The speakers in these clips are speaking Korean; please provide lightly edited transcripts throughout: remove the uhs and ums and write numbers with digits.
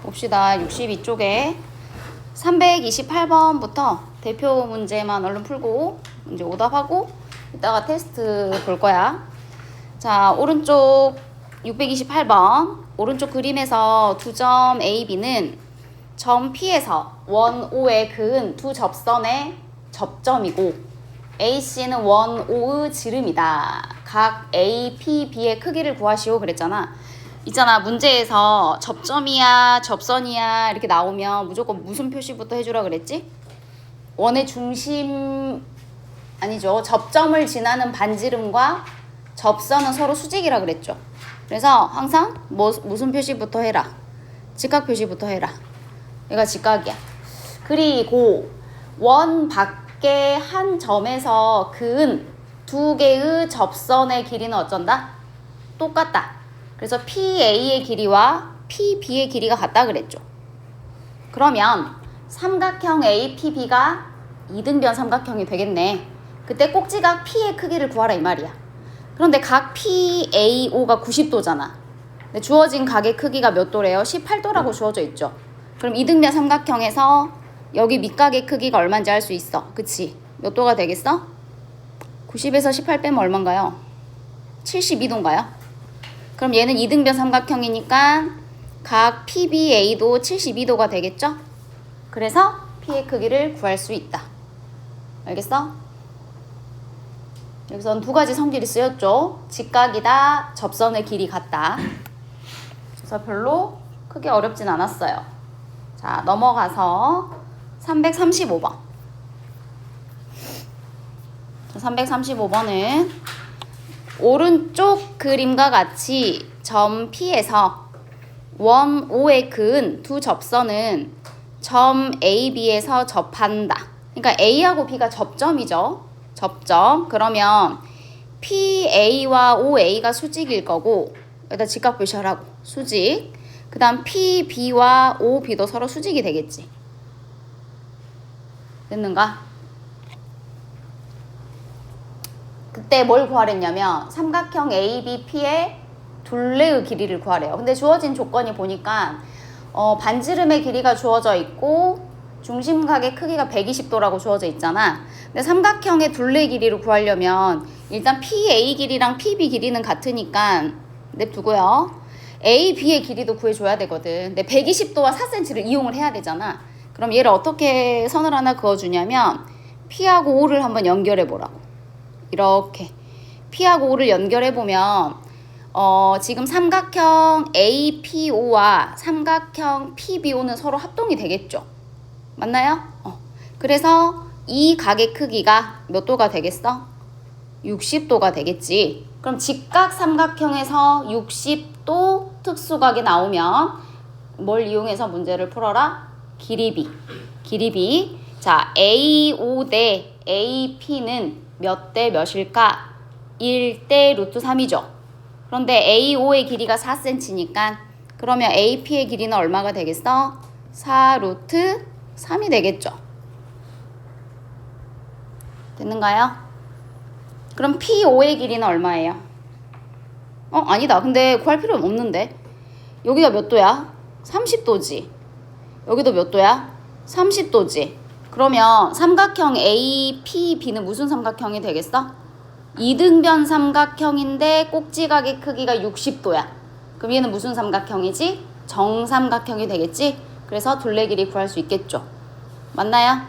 봅시다. 62쪽에 328번부터 대표 문제만 얼른 풀고 이제 오답하고 이따가 테스트 볼 거야. 자, 오른쪽 628번 오른쪽 그림에서 두 점 A, B는 점 P에서 원 O의 그은 두 접선의 접점이고 AC는 원 O의 지름이다. 각 A, P, B의 크기를 구하시오 그랬잖아. 있잖아, 문제에서 접점이야 접선이야 이렇게 나오면 무조건 무슨 표시부터 해주라 그랬지? 원의 중심 아니죠. 접점을 지나는 반지름과 접선은 서로 수직이라 그랬죠. 그래서 항상 무슨 표시부터 해라. 직각 표시부터 해라. 얘가 직각이야. 그리고 원 밖에 한 점에서 그은 두 개의 접선의 길이는 어쩐다? 똑같다. 그래서 PA의 길이와 PB의 길이가 같다 그랬죠. 그러면 삼각형 APB가 이등변 삼각형이 되겠네. 그때 꼭지각 P의 크기를 구하라 이 말이야. 그런데 각 PAO가 90도잖아. 근데 주어진 각의 크기가 몇 도래요? 18도라고 주어져 있죠. 그럼 이등변 삼각형에서 여기 밑각의 크기가 얼마인지 알 수 있어. 그치? 몇 도가 되겠어? 90에서 18 빼면 얼마인가요? 72도인가요? 그럼 얘는 이등변 삼각형이니까 각 PBA도 72도가 되겠죠? 그래서 P의 크기를 구할 수 있다. 알겠어? 여기서는 두 가지 성질이 쓰였죠. 직각이다, 접선의 길이 같다. 그래서 별로 크게 어렵진 않았어요. 자, 넘어가서 335번. 335번은 오른쪽 그림과 같이 점 P에서 원 O의 그은 두 접선은 점 A, B에서 접한다. 그러니까 A하고 B가 접점이죠. 접점. 그러면 PA와 OA가 수직일 거고 여기다 직각 표시하라고. 수직. 그 다음 PB와 OB도 서로 수직이 되겠지. 됐는가? 그때 뭘 구하랬냐면 삼각형 ABP의 둘레의 길이를 구하래요. 근데 주어진 조건이 보니까 반지름의 길이가 주어져 있고 중심각의 크기가 120도라고 주어져 있잖아. 근데 삼각형의 둘레 길이를 구하려면 일단 PA 길이랑 PB 길이는 같으니까 냅두고요. AB의 길이도 구해줘야 되거든. 근데 120도와 4cm를 이용을 해야 되잖아. 그럼 얘를 어떻게 선을 하나 그어주냐면 P하고 O를 한번 연결해보라고. 이렇게 P하고 O를 연결해보면 지금 삼각형 APO와 삼각형 PBO는 서로 합동이 되겠죠. 맞나요? 그래서 이 각의 크기가 몇 도가 되겠어? 60도가 되겠지. 그럼 직각 삼각형에서 60도 특수각이 나오면 뭘 이용해서 문제를 풀어라? 길이비. 길이비. 자, AO 대 AP는 몇 대 몇일까? 1대 루트 3이죠. 그런데 AO의 길이가 4cm니까 그러면 AP의 길이는 얼마가 되겠어? 4 루트 3이 되겠죠. 됐는가요? 그럼 PO의 길이는 얼마예요? 아니다. 근데 구할 필요는 없는데. 여기가 몇 도야? 30도지. 여기도 몇 도야? 30도지. 그러면 삼각형 APB는 무슨 삼각형이 되겠어? 이등변 삼각형인데 꼭지각의 크기가 60도야. 그럼 얘는 무슨 삼각형이지? 정삼각형이 되겠지? 그래서 둘레 길이 구할 수 있겠죠. 맞나요?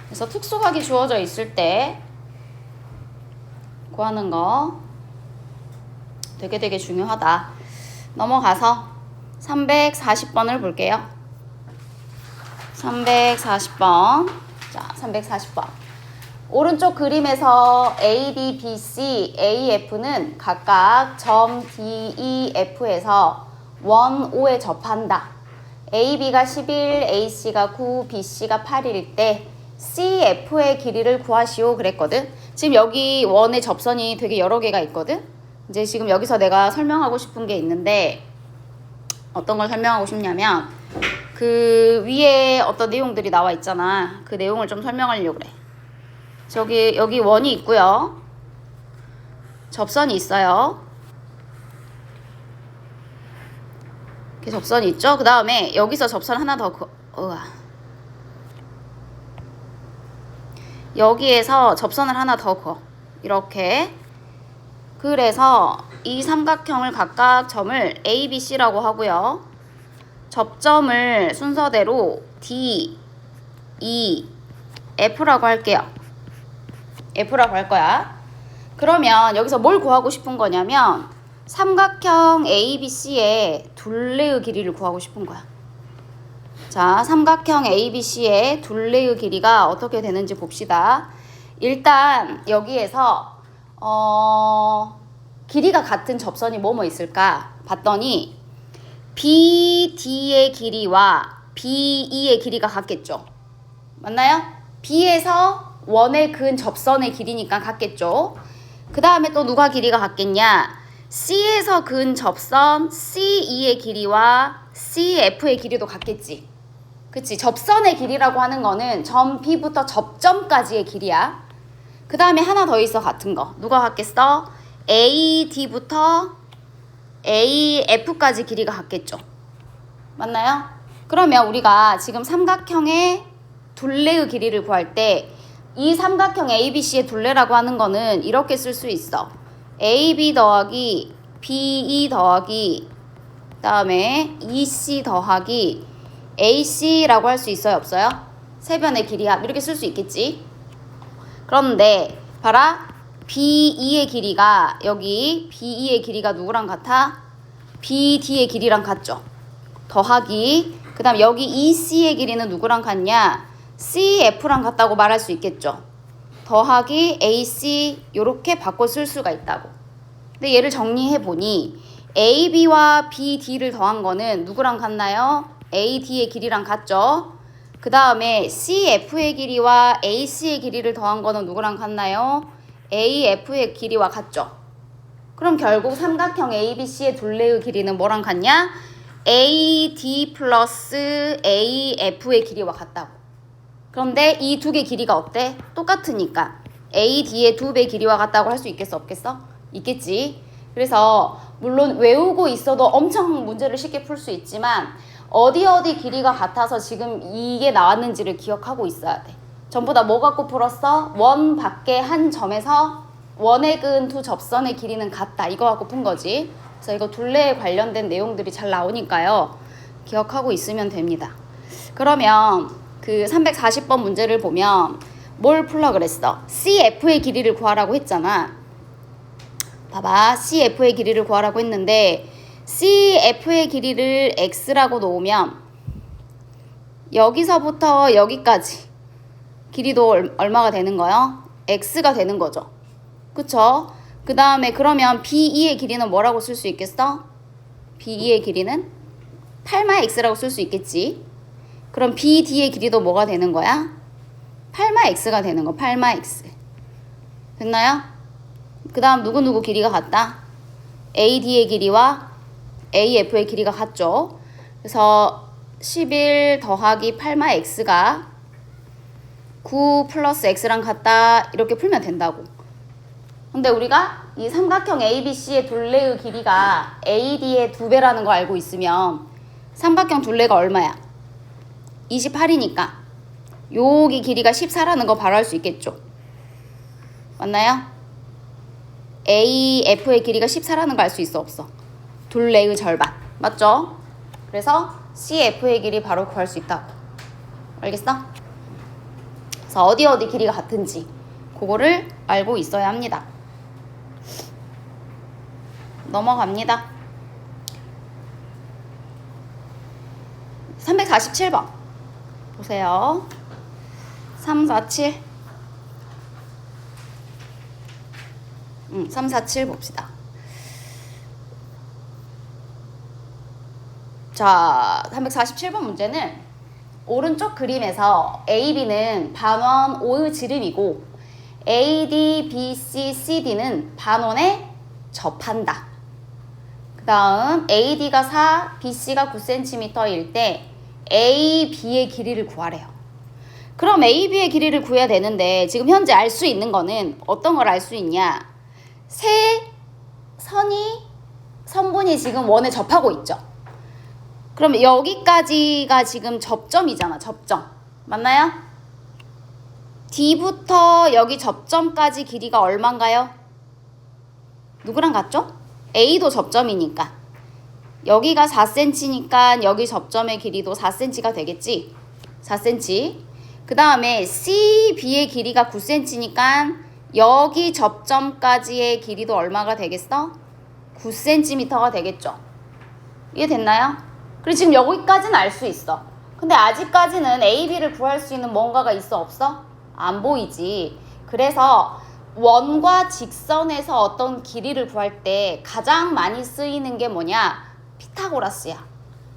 그래서 특수각이 주어져 있을 때 구하는 거 되게 중요하다. 넘어가서 340번을 볼게요. 340번. 자, 340번. 오른쪽 그림에서 A, B, B, C, A, F는 각각 점 D, E, F에서 원 O에 접한다. A, B가 11, A, C가 9, B, C가 8일 때 C, F의 길이를 구하시오 그랬거든. 지금 여기 원의 접선이 되게 여러 개가 있거든. 이제 지금 여기서 내가 설명하고 싶은 게 있는데 어떤 걸 설명하고 싶냐면 그 위에 어떤 내용들이 나와 있잖아. 그 내용을 좀 설명하려고 그래. 여기 원이 있고요. 접선이 있어요. 이렇게 접선이 있죠. 그 다음에 여기서 접선 하나 더 여기에서 접선을 하나 더 그어. 이렇게. 그래서 이 삼각형을 각각 점을 A, B, C라고 하고요. 접점을 순서대로 D, E, F라고 할게요. F라고 할 거야. 그러면 여기서 뭘 구하고 싶은 거냐면 삼각형 ABC의 둘레의 길이를 구하고 싶은 거야. 자, 삼각형 ABC의 둘레의 길이가 어떻게 되는지 봅시다. 일단 여기에서 길이가 같은 접선이 뭐뭐 있을까 봤더니 BD의 길이와 BE의 길이가 같겠죠. 맞나요? B에서 원에 그은 접선의 길이니까 같겠죠. 그 다음에 또 누가 길이가 같겠냐? C에서 그은 접선 CE의 길이와 CF의 길이도 같겠지. 그치? 접선의 길이라고 하는 거는 점 B부터 접점까지의 길이야. 그 다음에 하나 더 있어 같은 거. 누가 같겠어? AD부터 AF까지 길이가 같겠죠. 맞나요? 그러면 우리가 지금 삼각형의 둘레의 길이를 구할 때 이 삼각형 ABC의 둘레라고 하는 거는 이렇게 쓸 수 있어. AB 더하기 BE 더하기 그다음에 EC 더하기 AC라고 할 수 있어요? 없어요? 세 변의 길이합 이렇게 쓸 수 있겠지. 그런데 봐라. BE의 길이가 여기 BE의 길이가 누구랑 같아? BD의 길이랑 같죠. 더하기 그 다음 여기 EC의 길이는 누구랑 같냐? CF랑 같다고 말할 수 있겠죠. 더하기 AC 이렇게 바꿔 쓸 수가 있다고. 근데 얘를 정리해 보니 AB와 BD를 더한 거는 누구랑 같나요? AD의 길이랑 같죠. 그 다음에 CF의 길이와 AC의 길이를 더한 거는 누구랑 같나요? AF의 길이와 같죠. 그럼 결국 삼각형 ABC의 둘레의 길이는 뭐랑 같냐? AD 플러스 AF의 길이와 같다고. 그런데 이 두 개 길이가 어때? 똑같으니까 AD의 두 배 길이와 같다고 할 수 있겠어? 없겠어? 있겠지. 그래서 물론 외우고 있어도 엄청 문제를 쉽게 풀 수 있지만 어디 길이가 같아서 지금 이게 나왔는지를 기억하고 있어야 돼. 전부 다 뭐 갖고 풀었어? 원 밖에 한 점에서 원에 그은 두 접선의 길이는 같다. 이거 갖고 푼 거지. 그래서 이거 둘레에 관련된 내용들이 잘 나오니까요. 기억하고 있으면 됩니다. 그러면 그 340번 문제를 보면 뭘 풀라 그랬어? CF의 길이를 구하라고 했잖아. 봐봐. CF의 길이를 구하라고 했는데 CF의 길이를 X라고 놓으면 여기서부터 여기까지 길이도 얼마가 되는 거요? X가 되는 거죠. 그쵸? 그 다음에 그러면 BE의 길이는 뭐라고 쓸 수 있겠어? BE의 길이는 8마 X라고 쓸 수 있겠지. 그럼 BD의 길이도 뭐가 되는 거야? 8마 X가 되는 거. 8마 X. 됐나요? 그 다음 누구 길이가 같다? AD의 길이와 AF의 길이가 같죠. 그래서 11 더하기 8마 X가 9 플러스 X랑 같다. 이렇게 풀면 된다고. 근데 우리가 이 삼각형 ABC의 둘레의 길이가 AD의 2배라는 거 알고 있으면 삼각형 둘레가 얼마야? 28이니까 여기 길이가 14라는 거 바로 알 수 있겠죠. 맞나요? AF의 길이가 14라는 거 알 수 있어? 없어? 둘레의 절반. 맞죠? 그래서 CF의 길이 바로 구할 수 있다고. 알겠어? 그래서 어디 길이가 같은지 그거를 알고 있어야 합니다. 넘어갑니다. 347번 보세요. 347 347 봅시다. 자, 347번 문제는 오른쪽 그림에서 AB는 반원 O의 지름이고 AD, BC, CD는 반원에 접한다. 그 다음 AD가 4, BC가 9cm일 때 AB의 길이를 구하래요. 그럼 AB의 길이를 구해야 되는데 지금 현재 알 수 있는 거는 어떤 걸 알 수 있냐? 세 선분이 지금 원에 접하고 있죠. 그럼 여기까지가 지금 접점이잖아. 접점. 맞나요? D부터 여기 접점까지 길이가 얼마인가요? 누구랑 같죠? A도 접점이니까. 여기가 4cm니까 여기 접점의 길이도 4cm가 되겠지? 4cm. 그 다음에 CB의 길이가 9cm니까 여기 접점까지의 길이도 얼마가 되겠어? 9cm가 되겠죠? 이해됐나요? 그리고 지금 여기까지는 알 수 있어. 근데 아직까지는 AB를 구할 수 있는 뭔가가 있어 없어? 안 보이지. 그래서 원과 직선에서 어떤 길이를 구할 때 가장 많이 쓰이는 게 뭐냐? 피타고라스야.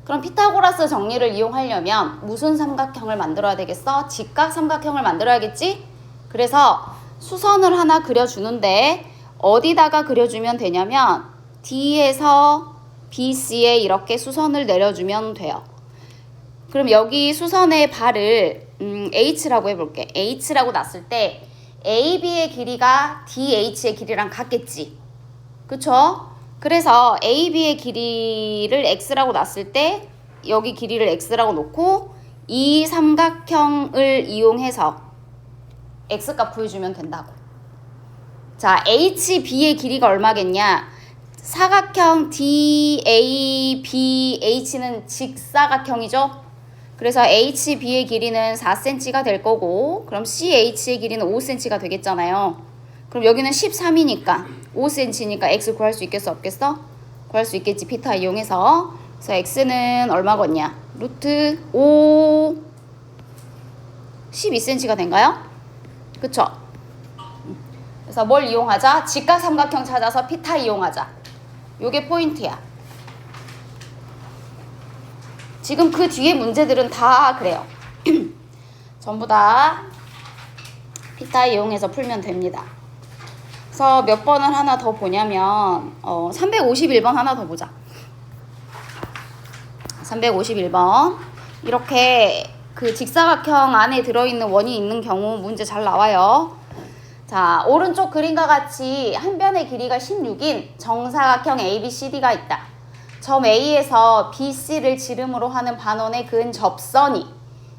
그럼 피타고라스 정리를 이용하려면 무슨 삼각형을 만들어야 되겠어? 직각 삼각형을 만들어야겠지? 그래서 수선을 하나 그려주는데 어디다가 그려주면 되냐면 D에서 BC에 이렇게 수선을 내려주면 돼요. 그럼 여기 수선의 발을 H라고 해볼게. H라고 놨을 때 AB의 길이가 DH의 길이랑 같겠지. 그쵸? 그래서 AB의 길이를 X라고 놨을 때 여기 길이를 X라고 놓고 이 삼각형을 이용해서 X값 구해주면 된다고. 자, HB의 길이가 얼마겠냐? 사각형 DABH는 직사각형이죠? 그래서 HB의 길이는 4cm가 될 거고, 그럼 CH의 길이는 5cm가 되겠잖아요. 그럼 여기는 13이니까 5cm니까 X 구할 수 있겠어 없겠어? 구할 수 있겠지. 피타 이용해서. 그래서 X는 얼마겠냐? 루트 5 12cm가 된가요? 그쵸? 그래서 뭘 이용하자? 직각 삼각형 찾아서 피타 이용하자. 요게 포인트야. 지금 그 뒤에 문제들은 다 그래요. 전부 다 피타 이용해서 풀면 됩니다. 그래서 몇 번을 하나 더 보냐면 351번 하나 더 보자. 351번 이렇게 그 직사각형 안에 들어있는 원이 있는 경우 문제 잘 나와요. 자, 오른쪽 그림과 같이 한 변의 길이가 16인 정사각형 ABCD가 있다. 점 A에서 BC를 지름으로 하는 반원의 근 접선이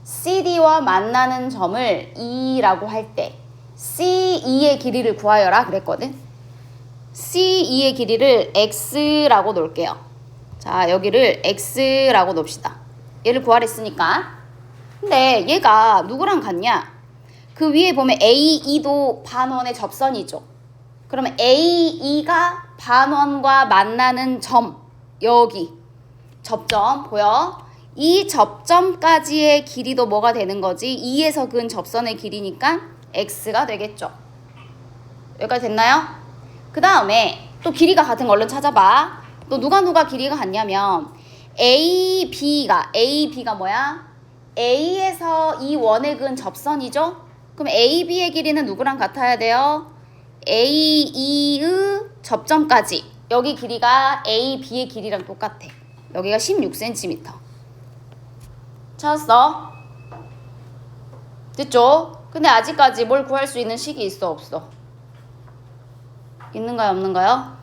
CD와 만나는 점을 E라고 할 때 CE의 길이를 구하여라 그랬거든. CE의 길이를 X라고 놓을게요. 자, 여기를 X라고 놓읍시다. 얘를 구하랬으니까. 근데 얘가 누구랑 같냐? 그 위에 보면 AE도 반원의 접선이죠. 그러면 AE가 반원과 만나는 점, 여기 접점 보여? 이 접점까지의 길이도 뭐가 되는 거지? 2에서 근 접선의 길이니까 X가 되겠죠. 여기까지 됐나요? 그 다음에 또 길이가 같은 거 얼른 찾아봐. 또 누가 길이가 같냐면 AB가 뭐야? A에서 이 원의 근 접선이죠? 그럼 AB의 길이는 누구랑 같아야 돼요? AE의 접점까지. 여기 길이가 AB의 길이랑 똑같아. 여기가 16cm. 찾았어? 됐죠? 근데 아직까지 뭘 구할 수 있는 식이 있어 없어? 있는가요 없는가요?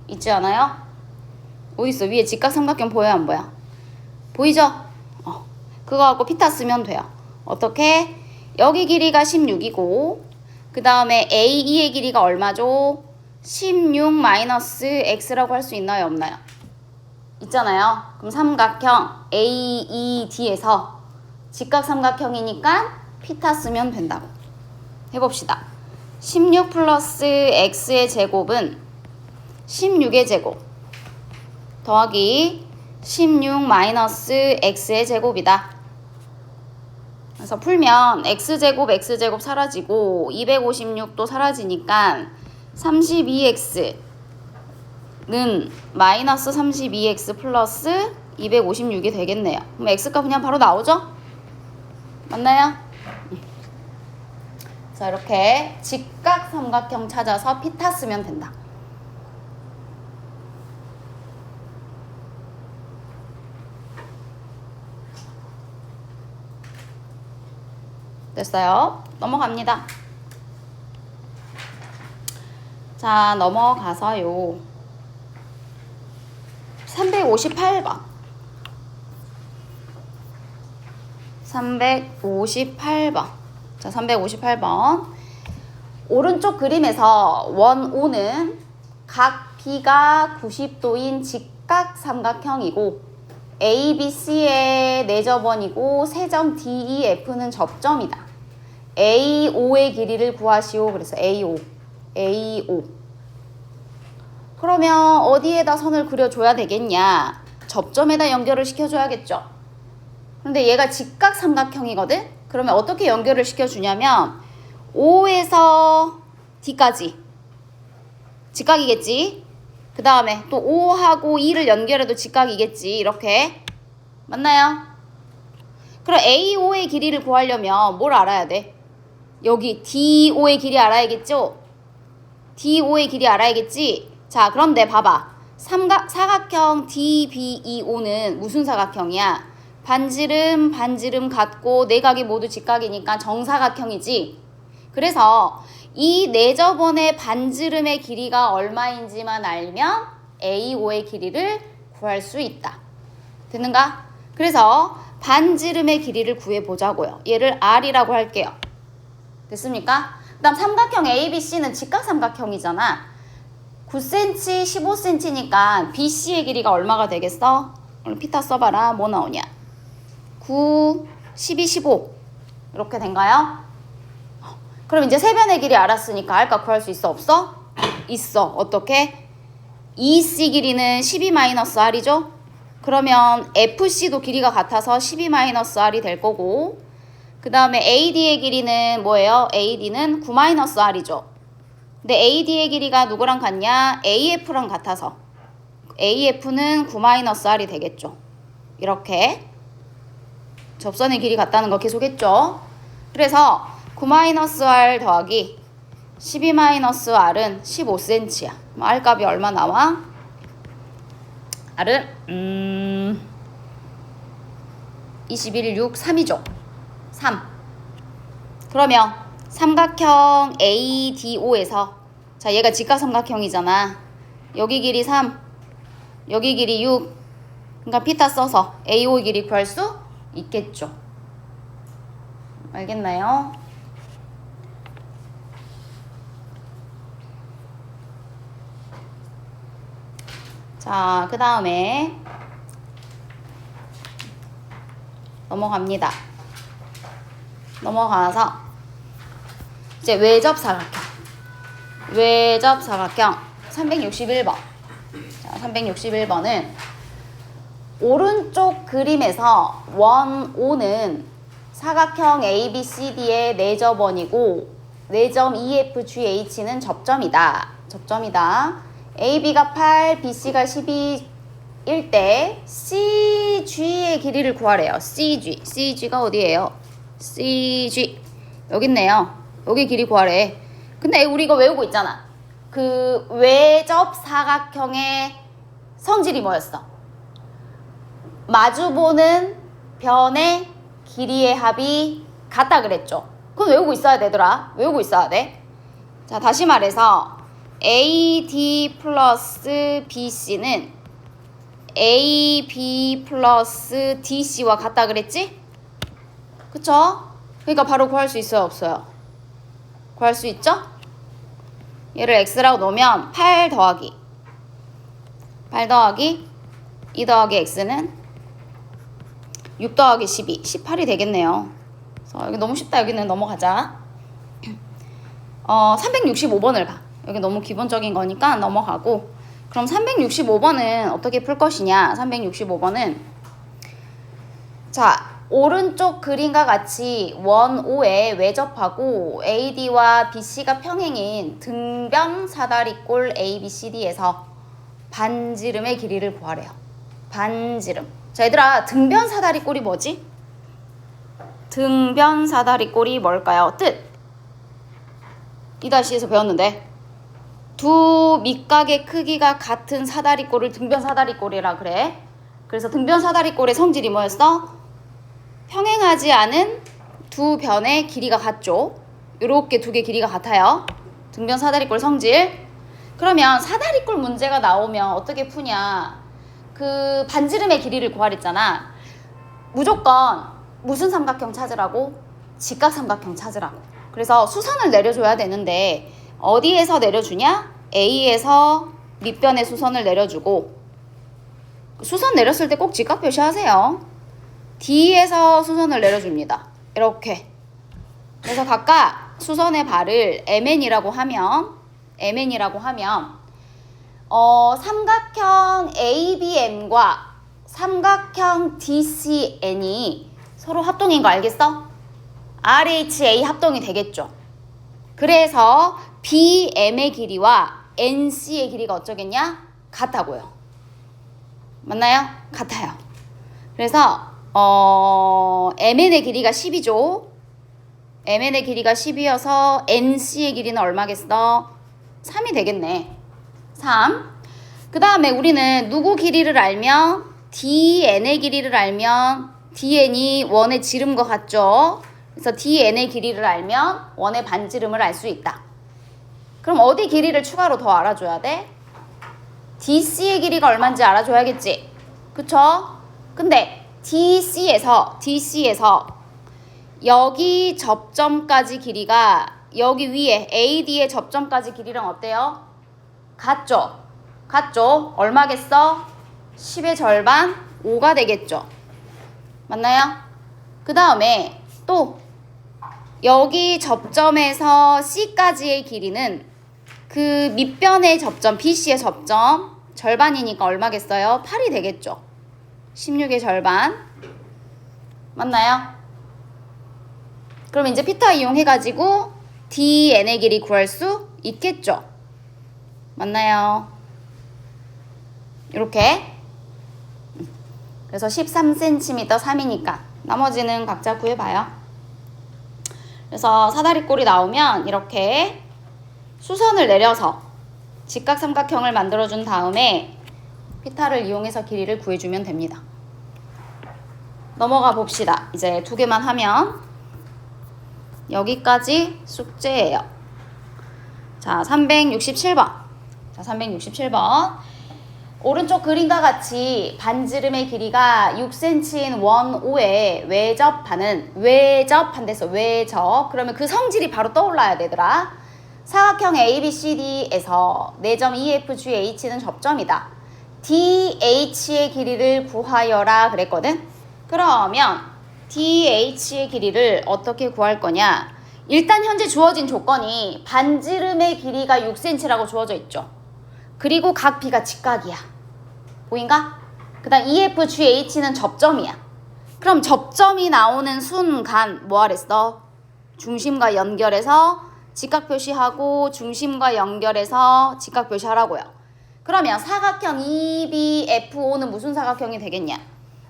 있지 않아요? 어디 있어? 위에 직각삼각형 보여요 안 보여? 보이죠? 그거 갖고 피타 쓰면 돼요. 어떻게? 여기 길이가 16이고 그 다음에 AE의 길이가 얼마죠? 16-x라고 할 수 있나요 없나요? 있잖아요. 그럼 삼각형 AED에서 직각삼각형이니까 피타 쓰면 된다고. 해봅시다. 16 플러스 x의 제곱은 16의 제곱 더하기 16 마이너스 x의 제곱이다. 그래서 풀면 x제곱 사라지고 256도 사라지니까 32x는 마이너스 32x 플러스 256이 되겠네요. 그럼 x값 그냥 바로 나오죠? 맞나요? 자, 이렇게 직각삼각형 찾아서 피타 쓰면 된다. 됐어요? 넘어갑니다. 자, 넘어가서요. 358번. 358번. 자, 358번. 오른쪽 그림에서 원 O는 각 B가 90도인 직각 삼각형이고 ABC의 내접원이고 세점 DEF는 접점이다. AO의 길이를 구하시오. 그래서 AO. 그러면 어디에다 선을 그려줘야 되겠냐? 접점에다 연결을 시켜줘야겠죠. 그런데 얘가 직각 삼각형이거든? 그러면 어떻게 연결을 시켜주냐면 O에서 D까지 직각이겠지? 그 다음에 또 O하고 E를 연결해도 직각이겠지. 이렇게 맞나요? 그럼 AO의 길이를 구하려면 뭘 알아야 돼? 여기 DO의 길이 알아야겠죠? DO의 길이 알아야겠지? 자, 그런데 봐봐. 사각형 DBEO는 무슨 사각형이야? 반지름 같고 내각이 모두 직각이니까 정사각형이지. 그래서 이 내접원의 반지름의 길이가 얼마인지만 알면 AO의 길이를 구할 수 있다. 됐는가? 그래서 반지름의 길이를 구해보자고요. 얘를 R이라고 할게요. 됐습니까? 그 다음 삼각형 ABC는 직각삼각형이잖아. 9cm, 15cm니까 BC의 길이가 얼마가 되겠어? 오늘 피타 써봐라. 뭐 나오냐? 9, 12, 15 이렇게 된가요? 그럼 이제 세변의 길이 알았으니까 R값 구할 수 있어? 없어? 있어. 어떻게? EC 길이는 12-R이죠? 그러면 FC도 길이가 같아서 12-R이 될 거고 그 다음에 AD의 길이는 뭐예요? AD는 9-R이죠. 근데 AD의 길이가 누구랑 같냐? AF랑 같아서 AF는 9-R이 되겠죠. 이렇게 접선의 길이 같다는 거 계속 했죠. 그래서 9-R 더하기 12-R은 15cm야. R값이 얼마 나와? R은 21, 6, 3이죠. 3. 그러면 삼각형 ADO에서 자, 얘가 직각삼각형이잖아. 여기 길이 3, 여기 길이 6. 그러니까 피타 써서 AO 길이 구할 수 있겠죠. 알겠나요? 자, 그 다음에 넘어갑니다. 넘어가서 이제 외접사각형 361번. 자, 361번은 오른쪽 그림에서 원 O는 사각형 ABCD의 내접원이고 내점 EFGH는 접점이다. AB가 8, BC가 12일 때 CG의 길이를 구하래요. CG가 어디예요? CG 여기 있네요. 여기 길이 구하래. 근데 우리 이거 외우고 있잖아. 그 외접 사각형의 성질이 뭐였어? 마주보는 변의 길이의 합이 같다 그랬죠. 그건 외우고 있어야 되더라. 외우고 있어야 돼. 자, 다시 말해서 AD 플러스 BC는 AB 플러스 DC와 같다 그랬지? 그쵸? 그러니까 바로 구할 수 있어요? 없어요? 구할 수 있죠? 얘를 X라고 놓으면 8 더하기 2 더하기 X는 6 더하기 12, 18이 되겠네요. 그래서 여기 너무 쉽다. 여기는 넘어가자. 365번을 봐. 여기 너무 기본적인 거니까 넘어가고. 그럼 365번은 어떻게 풀 것이냐? 365번은 자, 오른쪽 그림과 같이 원 O에 외접하고 AD와 BC가 평행인 등변 사다리꼴 ABCD에서 반지름의 길이를 구하래요. 반지름. 자, 얘들아, 등변 사다리꼴이 뭐지? 등변 사다리꼴이 뭘까요? 뜻. 이다시에서 배웠는데 두 밑각의 크기가 같은 사다리꼴을 등변 사다리꼴이라 그래. 그래서 등변 사다리꼴의 성질이 뭐였어? 평행하지 않은 두 변의 길이가 같죠. 요렇게 두 개 길이가 같아요. 등변 사다리꼴 성질. 그러면 사다리꼴 문제가 나오면 어떻게 푸냐? 그 반지름의 길이를 구하랬잖아. 무조건 무슨 삼각형 찾으라고? 직각삼각형 찾으라고. 그래서 수선을 내려줘야 되는데 어디에서 내려주냐? A에서 밑변의 수선을 내려주고, 수선 내렸을 때 꼭 직각 표시하세요. D에서 수선을 내려줍니다. 이렇게. 그래서 각각 수선의 발을 MN이라고 하면 삼각형 ABN과 삼각형 DCN이 서로 합동인 거 알겠어? RHA 합동이 되겠죠. 그래서 BM의 길이와 NC의 길이가 어쩌겠냐? 같다고요. 맞나요? 같아요. 그래서 MN의 길이가 10이죠. MN의 길이가 10이어서 NC의 길이는 얼마겠어? 3이 되겠네. 3. 그 다음에 우리는 누구 길이를 알면, DN의 길이를 알면 DN이 원의 지름과 같죠. 그래서 DN의 길이를 알면 원의 반지름을 알 수 있다. 그럼 어디 길이를 추가로 더 알아줘야 돼? DC의 길이가 얼마인지 알아줘야겠지. 그쵸? 근데 DC에서 여기 접점까지 길이가 여기 위에 AD의 접점까지 길이랑 어때요? 같죠? 얼마겠어? 10의 절반 5가 되겠죠. 맞나요? 그 다음에 또 여기 접점에서 C까지의 길이는 그 밑변의 접점, BC의 접점 절반이니까 얼마겠어요? 8이 되겠죠. 16의 절반. 맞나요? 그럼 이제 피타 이용해가지고 DN의 길이 구할 수 있겠죠. 맞나요? 이렇게. 그래서 13cm 3이니까 나머지는 각자 구해봐요. 그래서 사다리꼴이 나오면 이렇게 수선을 내려서 직각삼각형을 만들어준 다음에 피타를 이용해서 길이를 구해주면 됩니다. 넘어가 봅시다. 이제 2개만 하면 여기까지 숙제예요. 자, 367번. 오른쪽 그림과 같이 반지름의 길이가 6cm인 원O에 외접한댔어. 그러면 그 성질이 바로 떠올라야 되더라. 사각형 ABCD에서 4점 EFGH는 접점이다. DH의 길이를 구하여라 그랬거든. 그러면 DH의 길이를 어떻게 구할 거냐? 일단 현재 주어진 조건이 반지름의 길이가 6cm라고 주어져 있죠. 그리고 각 B가 직각이야. 보인가? 그 다음 EFGH는 접점이야. 그럼 접점이 나오는 순간 뭐 하랬어? 중심과 연결해서 직각 표시하고 중심과 연결해서 직각 표시하라고요. 그러면 사각형 EBFO는 무슨 사각형이 되겠냐?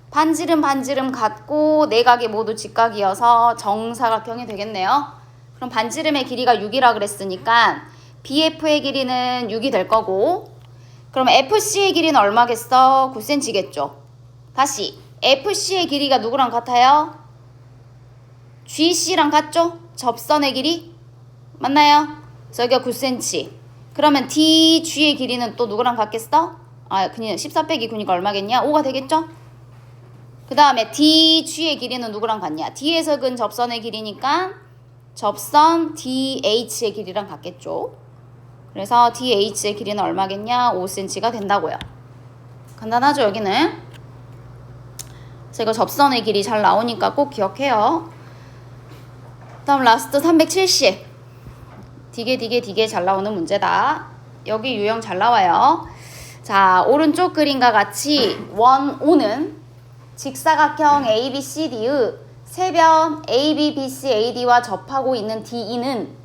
반지름 같고 내각이 모두 직각이어서 정사각형이 되겠네요. 그럼 반지름의 길이가 6이라 그랬으니까 BF의 길이는 6이 될 거고, 그럼 FC의 길이는 얼마겠어? 9cm겠죠. 다시 FC의 길이가 누구랑 같아요? GC랑 같죠? 접선의 길이 맞나요? 저기가 9cm. 그러면 DG의 길이는 또 누구랑 같겠어? 그냥 14 빼기 9니까 얼마겠냐? 5가 되겠죠? 그 다음에 DG의 길이는 누구랑 같냐? D에서 근 접선의 길이니까 접선 DH의 길이랑 같겠죠? 그래서 DH의 길이는 얼마겠냐? 5cm가 된다고요. 간단하죠, 여기는? 그래서 이거 접선의 길이 잘 나오니까 꼭 기억해요. 다음 라스트 370. 디게 잘 나오는 문제다. 여기 유형 잘 나와요. 자, 오른쪽 그림과 같이 원O는 직사각형 ABCD의 세변 AB, BC, AD와 접하고 있는 DE는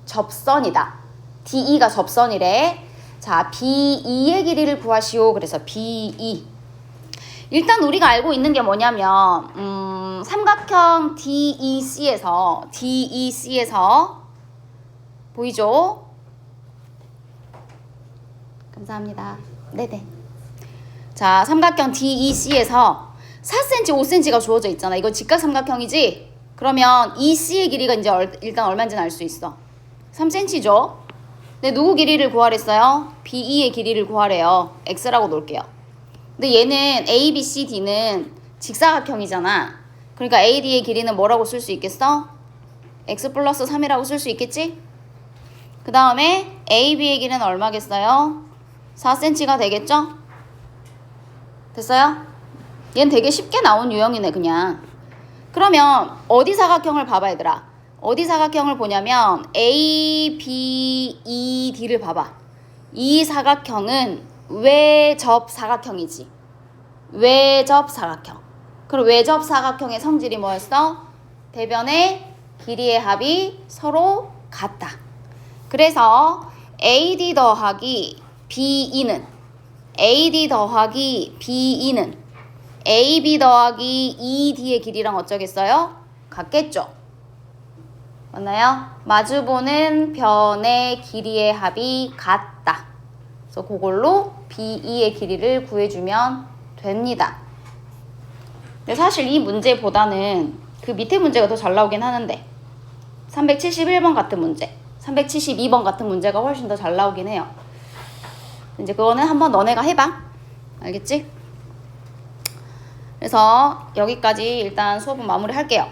접선이다. DE가 접선이래. 자, BE의 길이를 구하시오. 그래서 BE. 일단 우리가 알고 있는 게 뭐냐면 삼각형 DEC에서 보이죠? 감사합니다. 네네. 자, 삼각형 DEC에서 4cm, 5cm가 주어져 있잖아. 이거 직각삼각형이지? 그러면 EC의 길이가 이제 일단 얼마인지는 알 수 있어. 3cm죠? 근데 누구 길이를 구하랬어요? BE의 길이를 구하래요. X라고 놓을게요. 근데 얘는 A, B, C, D는 직사각형이잖아. 그러니까 AD의 길이는 뭐라고 쓸 수 있겠어? X 플러스 3이라고 쓸 수 있겠지? 그 다음에 AB의 길이는 얼마겠어요? 4cm가 되겠죠? 됐어요? 얘는 되게 쉽게 나온 유형이네 그냥. 그러면 어디 사각형을 봐봐 얘들아. 어디 사각형을 보냐면 A, B, E, D를 봐봐. 이 사각형은 외접 사각형이지. 외접 사각형. 그럼 외접 사각형의 성질이 뭐였어? 대변의 길이의 합이 서로 같다. 그래서 AD 더하기 BE는 AD 더하기 BE는 AB 더하기 ED의 길이랑 어쩌겠어요? 같겠죠? 맞나요? 마주보는 변의 길이의 합이 같다. 그래서 그걸로 BE의 길이를 구해주면 됩니다. 근데 사실 이 문제보다는 그 밑에 문제가 더 잘 나오긴 하는데 371번 같은 문제, 372번 같은 문제가 훨씬 더 잘 나오긴 해요. 이제 그거는 한번 너네가 해봐. 알겠지? 그래서 여기까지 일단 수업은 마무리 할게요.